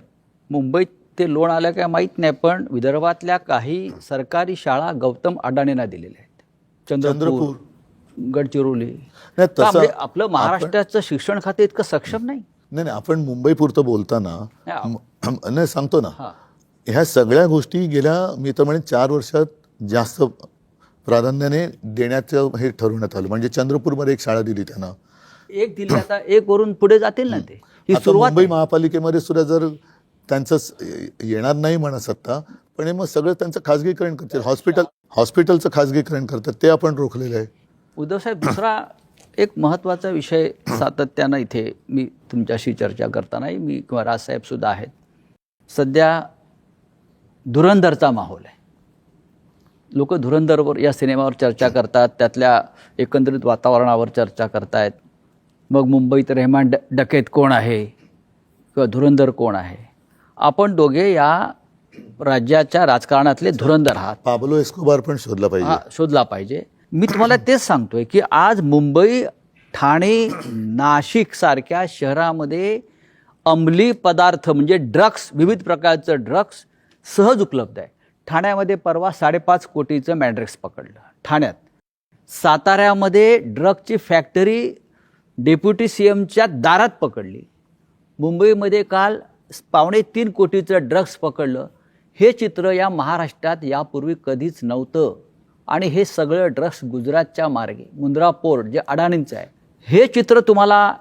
मुंबईत ते लोन आलं काय माहीत नाही, पण विदर्भातल्या काही सरकारी शाळा गौतम अडाणींना दिलेल्या आहेत. चंद्रपूर, गडचिरोली. नाही, का तसं म्हणजे आपलं महाराष्ट्राचं शिक्षण खाते इतकं सक्षम नाही. नाही, आपण मुंबई पुरतं बोलताना नाही सांगतो ना, हां. ह्या सगळ्या गोष्टी गेल्या मी तर म्हणेन 4 वर्षात जास्त प्राधान्याने देण्याचं हे ठरवण्यात आलं. म्हणजे चंद्रपूरमध्ये एक शाळा दिली त्यांना, एक दिली, आता एक वरून पुढे जातील ना ते. ही आता सुरुवात मुंबई आहे. महापालिकेमध्ये सुद्धा जर त्यांचं येणार नाही म्हणा सत्ता, पण हे मग सगळं त्यांचं खाजगीकरण करतील. हॉस्पिटलचं खाजगीकरण करतात, ते आपण रोखलेलं आहे. उद्धव साहेब, दुसरा एक महत्त्वाचा विषय सातत्यानं इथे मी तुमच्याशी चर्चा करतानाही मी किंवा राजसाहेब सुद्धा आहेत. सध्या धुरंधरचा माहोल आहे. लोक धुरंधरवर या सिनेमावर चर्चा करतात, त्यातल्या एकंदरीत वातावरणावर चर्चा करतायत. मग मुंबईत रेहमान डकेत कोण आहे किंवा धुरंधर कोण आहे? आपण दोघे या राज्याच्या राजकारणातले धुरंधर आहात. पाब्लो एस्कोबार पण शोधला पाहिजे. शोधला पाहिजे. मी तुम्हाला तेच सांगतोय की आज मुंबई, ठाणे, नाशिक सारख्या शहरामध्ये अंमली पदार्थ म्हणजे ड्रग्स, विविध प्रकारचं ड्रग्स सहज उपलब्ध आहे. ठाण्यामध्ये परवा 5.5 कोटीचं मॅन्ड्रेक्स पकडलं ठाण्यात. साताऱ्यामध्ये ड्रगची फॅक्टरी डेप्युटी CMच्या दारात पकडली. मुंबईमध्ये काल 2.25 कोटीचं ड्रग्स पकडलं. हे चित्र या महाराष्ट्रात यापूर्वी कधीच नव्हतं. आणि हे सगळं ड्रग्स गुजरातच्या मार्गे, मुंद्रा पोर्ट जे अडाणींचं आहे, हे चित्र तुम्हाला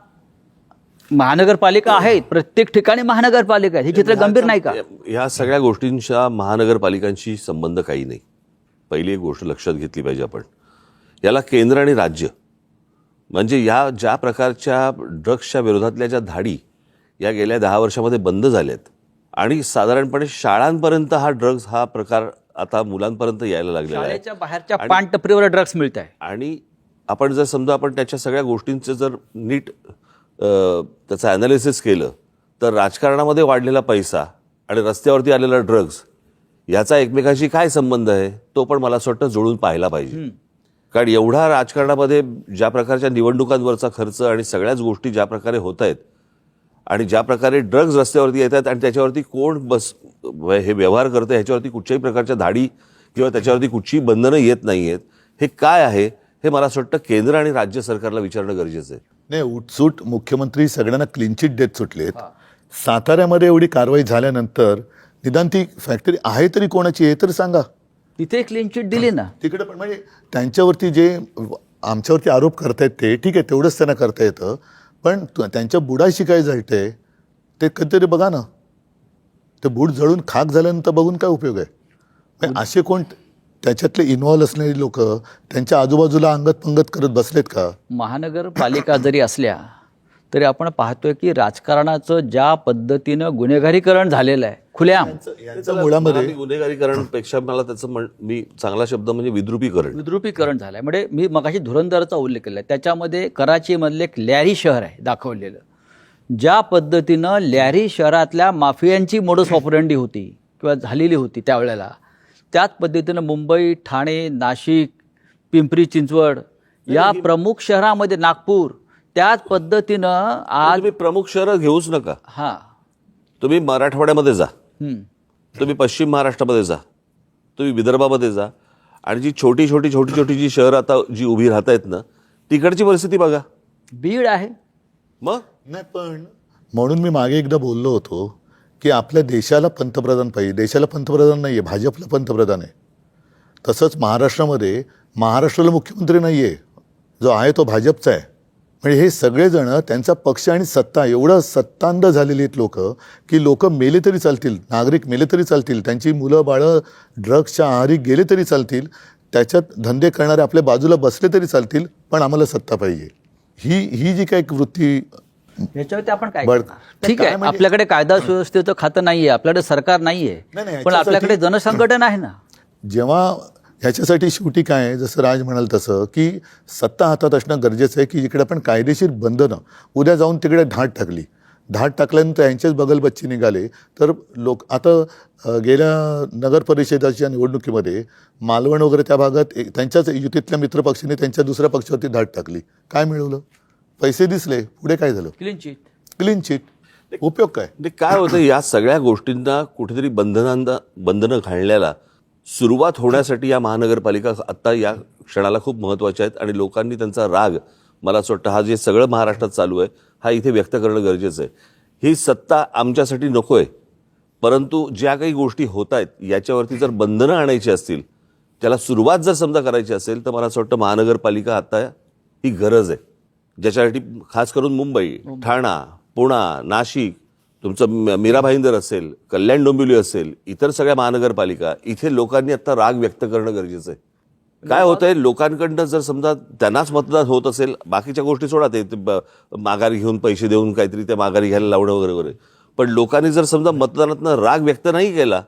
महानगरपालिका आहेत, प्रत्येक ठिकाणी महानगरपालिका आहे. हे चित्र गंभीर नाही का? ह्या सगळ्या गोष्टींच्या महानगरपालिकांशी संबंध काही नाही. पहिली एक गोष्ट लक्षात घेतली पाहिजे आपण. याला केंद्र आणि राज्य, म्हणजे या ज्या प्रकारच्या ड्रग्सच्या विरोधातल्या ज्या धाडी या गेल्या 10 वर्षामध्ये बंद झाल्यात आणि साधारणपणे शाळांपर्यंत हा ड्रग्स हा प्रकार आता मुलांपर्यंत यायला लागलेला आहे. शाळेच्या बाहेरच्या पानटपरीवर ड्रग्स मिळत आहे. आणि आपण जर समजा आपण त्याच्या सगळ्या गोष्टींचं जर नीट त्याचं ॲनालिसिस केलं तर राजकारणामध्ये वाढलेला पैसा आणि रस्त्यावरती आलेला ड्रग्स याचा एकमेकांशी काय संबंध आहे तो पण मला असं वाटतं जुळून पाहायला पाहिजे. कारण एवढा राजकारणामध्ये ज्या प्रकारच्या निवडणुकांवरचा खर्च आणि सगळ्याच गोष्टी ज्या प्रकारे होत आहेत आणि ज्या प्रकारे ड्रग्ज रस्त्यावरती येतात आणि त्याच्यावरती कोण हे व्यवहार करतं ह्याच्यावरती कुठच्याही प्रकारच्या धाडी किंवा त्याच्यावरती कुठचीही बंधनं येत नाही आहेत, हे काय आहे हे मला असं वाटतं केंद्र आणि राज्य सरकारला विचारणं गरजेचं आहे. नाही, उठसूट मुख्यमंत्री सगळ्यांना क्लीन चिट देत सुटलेत. साताऱ्यामध्ये एवढी कारवाई झाल्यानंतर निदान ती फॅक्टरी आहे तरी कोणाची हे तर सांगा. तिथे क्लीन चिट दिली ना. तिकडे पण म्हणजे त्यांच्यावरती जे आमच्यावरती आरोप करतायत ते ठीक आहे, तेवढंच त्यांना करता येतं. पण त्यांच्या बुडाशी काय जळतंय ते कधीतरी बघा ना. ते बूड जळून खाक झाल्यानंतर बघून काय उपयोग आहे? असे कोण त्याच्यातले इन्व्हॉल्व असणारी लोक त्यांच्या आजूबाजूला अंगत पंगत करत बसलेत का? महानगरपालिका जरी असल्या तरी आपण पाहतोय की राजकारणाचं ज्या पद्धतीनं गुन्हेगारीकरण झालेलं आहे खुल्याम. यांच्या मुळामध्ये गुन्हेगारीकरणपेक्षा मला त्याचं मी चांगला शब्द म्हणजे विद्रुपीकरण झालंय. म्हणजे मी मगाशी धुरंधरचा उल्लेख केला, त्याच्यामध्ये कराचीमधलं एक लॅरी शहर आहे दाखवलेलं. ज्या पद्धतीनं लॅरी शहरातल्या माफियांची मोडस ऑपरंडी होती किंवा झालेली होती त्यावेळेला, त्याच पद्धतीनं मुंबई, ठाणे, नाशिक, पिंपरी चिंचवड या प्रमुख शहरामध्ये, नागपूर, त्याच पद्धतीनं आज तुम्ही प्रमुख शहरं घेऊच नका. हां, तुम्ही मराठवाड्यामध्ये जा, तुम्ही पश्चिम महाराष्ट्रामध्ये जा, तुम्ही विदर्भामध्ये जा आणि जी छोटी छोटी जी शहरं आता जी उभी राहत आहेत ना तिकडची परिस्थिती बघा. बीड आहे. मग नाही, पण म्हणून मी मागे एकदा बोललो होतो की आपल्या देशाला पंतप्रधान पाहिजे. देशाला पंतप्रधान नाही आहे, भाजपला पंतप्रधान आहे. तसंच महाराष्ट्राला मुख्यमंत्री नाही आहे, जो आहे तो भाजपचा आहे. म्हणजे हे सगळेजण त्यांचा पक्ष आणि सत्ता एवढं सत्तांध झालेली आहेत लोक की लोक मेले तरी चालतील, नागरिक मेले तरी चालतील, त्यांची मुलं बाळं ड्रग्सच्या आहारी गेले तरी चालतील, त्याच्यात धंदे करणारे आपल्या बाजूला बसले तरी चालतील, पण आम्हाला सत्ता पाहिजे. ही जी काही वृत्ती ह्याच्यावरती आपण काय बरं. करणार? ते ठीक काय आहे, म्हणजे- आपल्याकडे कायदा सुव्यवस्थेचं खातं नाहीये, आपल्याकडे सरकार नाहीये, नाही, पण ह्याच्यासाठी- आपल्याकडे जनसंघटन आहे ना. जेव्हा ह्याच्यासाठी शेवटी काय आहे, जसं राज म्हणाल तसं की सत्ता हातात असणं गरजेचं आहे की जिकडे आपण कायदेशीर बंधनं उद्या जाऊन तिकडे धाड टाकल्यानंतर यांचेच बगलबच्चे निघाले तर लोक आता गेल्या नगर परिषदेच्या निवडणुकीमध्ये मालवण वगैरे त्या भागात त्यांच्याच युतीतल्या मित्रपक्षांनी त्यांच्या दुसऱ्या पक्षावरती धाड टाकली. काय मिळवलं? पैसे दिसले, पुढे काय झालं? Clean chit. Clean chit. उपयोग काय? म्हणजे काय होतं, या सगळ्या गोष्टींना कुठेतरी बंधनं घालण्याला सुरुवात होण्यासाठी या महानगरपालिका आत्ता या क्षणाला खूप महत्त्वाच्या आहेत आणि लोकांनी त्यांचा राग, मला असं वाटतं हा जे सगळं महाराष्ट्रात चालू आहे हा इथे व्यक्त करणं गरजेचं आहे. ही सत्ता आमच्यासाठी नको आहे, परंतु ज्या काही गोष्टी होत आहेत याच्यावरती जर बंधनं आणायची असतील, त्याला सुरुवात जर समजा करायची असेल तर मला असं वाटतं महानगरपालिका आता ही गरज आहे, ज्याच्यासाठी खास करून मुंबई, ठाणा, पुणा, नाशिक, तुमचं मीरा भाईंदर असेल, कल्याण डोंबिवली असेल, इतर सगळ्या महानगरपालिका, इथे लोकांनी आता राग व्यक्त करणं गरजेचं आहे. काय होतंय, लोकांकडनं जर समजा त्यांनाच मतदान होत असेल, बाकीच्या गोष्टी सोडा, ते माघारी घेऊन पैसे देऊन काहीतरी त्या माघारी घ्यायला लावणं वगैरे वगैरे, पण लोकांनी जर समजा मतदानातनं राग व्यक्त नाही केला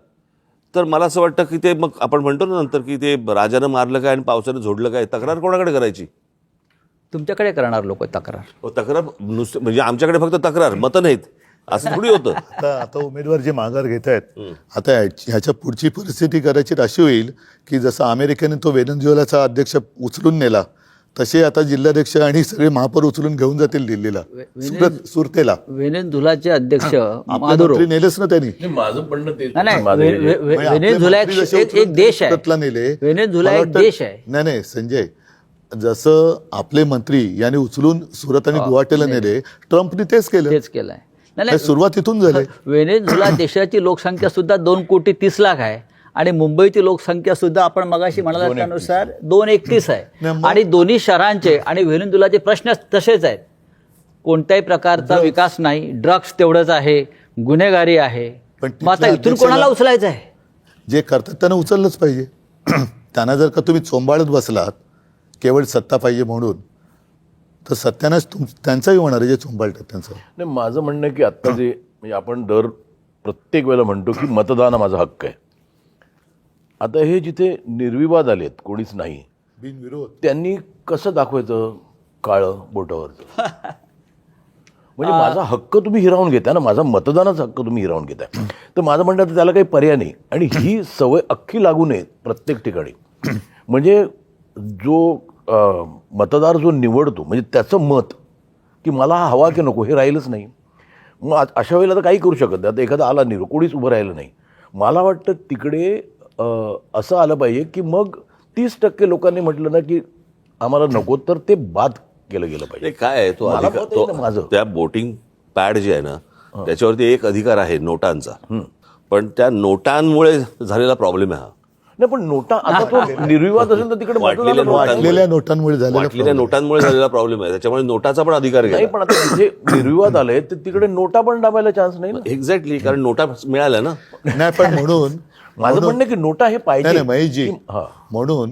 तर मला असं वाटतं की ते मग आपण म्हणतो ना नंतर की ते राजानं मारलं काय आणि पावसानं झोडलं काय, तक्रार कोणाकडे करायची? तुमच्याकडे करणार लोक तक्रार. तक्रार नुसतं म्हणजे आमच्याकडे फक्त तक्रार, मतं नाहीत असं थोडी होतं. आता उमेदवार जे माघार घेत आहेत, आता ह्याच्या पुढची परिस्थिती कदाचित अशी होईल की जसं अमेरिकेने तो व्हेनेझुएलाचा अध्यक्ष उचलून नेला, तसे आता जिल्हाध्यक्ष आणि सगळे महापौर उचलून घेऊन जातील दिल्लीला, सुरतेला. व्हेनेझुएलाचे अध्यक्ष आपले मादुरो. मंत्री नेलेच ना त्यांनी. नाही, माझं म्हणणं तेच नाही, नाही, माझं हे- म्हणजे आपले व्हेनेझुएला मंत्री जसे एक उचलून देश आहे. सुरतला नेले. व्हेनेझुएला मला एक वाटतं- देश आहे. नाही संजय, जसं आपले मंत्री यांनी उचलून सुरत आणि गुवाहाटीला नेले, ट्रम्पने तेच केलं. तेच केलंय. नाही, हे सुरुवात इथून झाली. व्हेनेझुएला देशाची लोकसंख्या सुद्धा 2,30,00,000 आहे आणि मुंबईची लोकसंख्या सुद्धा आपण मगाशी म्हणाला त्यानुसार 231 आहे. नाही, मग- आणि दोन्ही शहरांचे आणि व्हेनेझुएलाचे प्रश्न तसेच आहेत. कोणत्याही प्रकारचा विकास नाही, ड्रग्स तेवढंच आहे, गुन्हेगारी आहे. पण मग आता तिथल्या इथून कोणाला अध्यक्षाला- उचलायचं आहे? जे करतात त्यांना उचललंच पाहिजे. त्यांना जर का तुम्ही चोंबाळत बसलात केवळ सत्ता पाहिजे म्हणून, तर सत्यानाच त्यांचाही होणार आहे जे चोंबाळतात त्यांचं. नाही, माझं म्हणणं आहे की आत्ता जे म्हणजे आपण दर प्रत्येक वेळेला म्हणतो की मतदान हा माझा हक्क आहे. आता हे जिथे निर्विवाद आलेत, कोणीच नाही, बिनविरोध. त्यांनी कसं दाखवायचं काळं बोटावरचं? म्हणजे माझा हक्क तुम्ही हिरावून घेताय ना, माझा मतदानाचा हक्क तुम्ही हिरावून घेताय. तर माझं म्हणणं आहे त्याला काही पर्याय नाही आणि ही सवय अख्खी लागू नये प्रत्येक ठिकाणी. म्हणजे जो मतदार जो निवडतो म्हणजे त्याचं मत की मला हा हवा की नको हे राहिलंच नाही. मग अशा वेळेला तर काही करू शकत नाही. आता एखादा आला निरो, कोणीच उभं राहिलं नाही, मला वाटतं तिकडे असं आलं पाहिजे की मग 30% लोकांनी म्हटलं ना की आम्हाला नको, तर ते बाद केलं गेलं पाहिजे. नाही, काय आहे, तो मला अधिकार, मत आहे ना माझं. त्या वोटिंग पॅड जे आहे ना त्याच्यावरती एक अधिकार आहे नोटांचा, पण त्या नोटांमुळे झालेला प्रॉब्लेम आहे हा. नाही, पण नोटा आता तो निर्विवाद असेल तर तिकडे वाटलेल्या मतदानाला नोटा- वाटलेल्या नोटांमुळे झालेला वाटलेल्या नोटांमुळे झालेला प्रॉब्लेम आहे, त्याच्यामुळे नोटाचा पण अधिकार नाही. घ्या. पण आता तिथे निर्विवाद आले तर तिकडे नोटा पण दाबायला चान्स नाही ना. एक्झॅक्टली, कारण नोटा मिळाल्या ना. नाही, पण म्हणून माझं म्हणणं आहे की नोटा हे नाही पाहिजे. नाही महेशजी, हा. म्हणून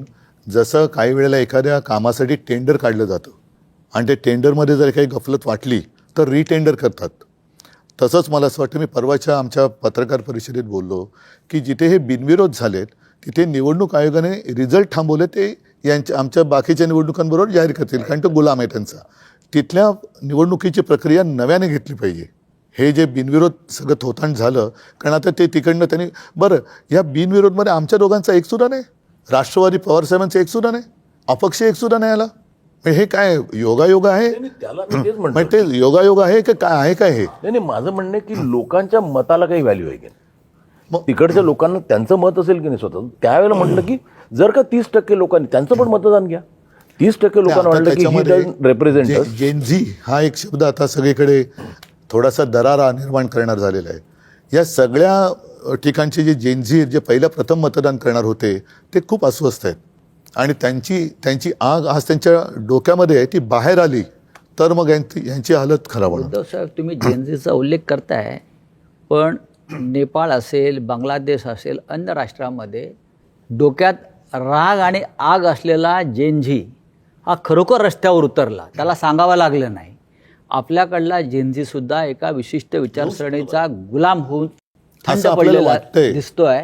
जसं काही वेळेला एखाद्या कामासाठी टेंडर काढलं जातं आणि ते टेंडरमध्ये जर काही गफलत वाटली तर रिटेंडर करतात. तसंच मला असं वाटतं, मी परवाच्या आमच्या पत्रकार परिषदेत बोललो की जिथे हे बिनविरोध झालेत तिथे निवडणूक आयोगाने रिझल्ट थांबवले, ते आमच्या बाकीच्या निवडणुकांबरोबर जाहीर करतील, कारण तो गुलाम आहे त्यांचा. तिथल्या निवडणुकीची प्रक्रिया नव्याने घेतली पाहिजे. हे जे बिनविरोध सगळं थोतांड झालं, कारण आता ते तिकडनं त्यांनी, बरं या बिनविरोधमध्ये आमच्या दोघांचा एकसुद्धा नाही, राष्ट्रवादी पवारसाहेबांचा एकसुद्धा नाही, अपक्ष एकसुद्धा नाही आला. हे काय योगायोग आहे? नाही, त्याला मी तेच म्हणतो. म्हणजे ते योगायोग आहे की काय आहे काय हे? नाही, माझं म्हणणं आहे की लोकांच्या मताला काही व्हॅल्यू आहे की नाही? मग- तिकडच्या लोकांना त्यांचं मत असेल की नाही स्वतः, त्यावेळेला म्हटलं की जर का 30% लोकांनी त्यांचं पण मतदान घ्या. 30% लोकांना वाटलं की ही रिप्रेझेंट जेनझी हा एक शब्द आता सगळीकडे थोडासा दरारा निर्माण करणार झालेला आहे. या सगळ्या ठिकाणचे जे जेनझी जे पहिल्या प्रथम मतदान करणार होते ते खूप अस्वस्थ आहेत आणि त्यांची आग आज त्यांच्या डोक्यामध्ये आहे, ती बाहेर आली तर मग यांची हालत खराब होणार. उद्धव साहेब, तुम्ही जेनझीचा उल्लेख करताय, पण नेपाळ असेल, बांगलादेश असेल, अन्य राष्ट्रामध्ये डोक्यात राग आणि आग असलेला जेनझी हा खरोखर रस्त्यावर उतरला, त्याला सांगावं लागलं नाही. आपल्याकडला जेनझी सुद्धा एका विशिष्ट विचारसरणीचा गुलाम होऊन थंड असं आपल्याला पडलेला वाटतंय. दिसतोय.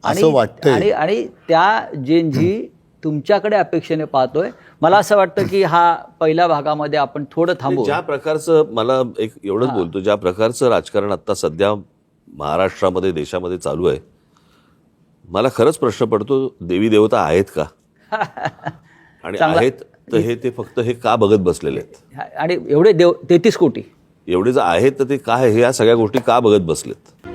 असं वाटतंय. आणि त्या जेनझी तुमच्याकडे अपेक्षेने पाहतोय. मला असं वाटतं की हा पहिल्या भागामध्ये आपण थोडं थांबू. ज्या प्रकारचं मला एक एवढंच बोलतो, ज्या प्रकारचं राजकारण आता सध्या महाराष्ट्रामध्ये देशामध्ये चालू आहे, मला खरंच प्रश्न पडतो, देवी देवता आहेत का? आणि आहेत तर हे ते फक्त हे का बघत बसलेले आहेत? आणि एवढे 33 कोटी एवढे जर आहेत तर ते काय हे या सगळ्या गोष्टी का बघत बसलेत?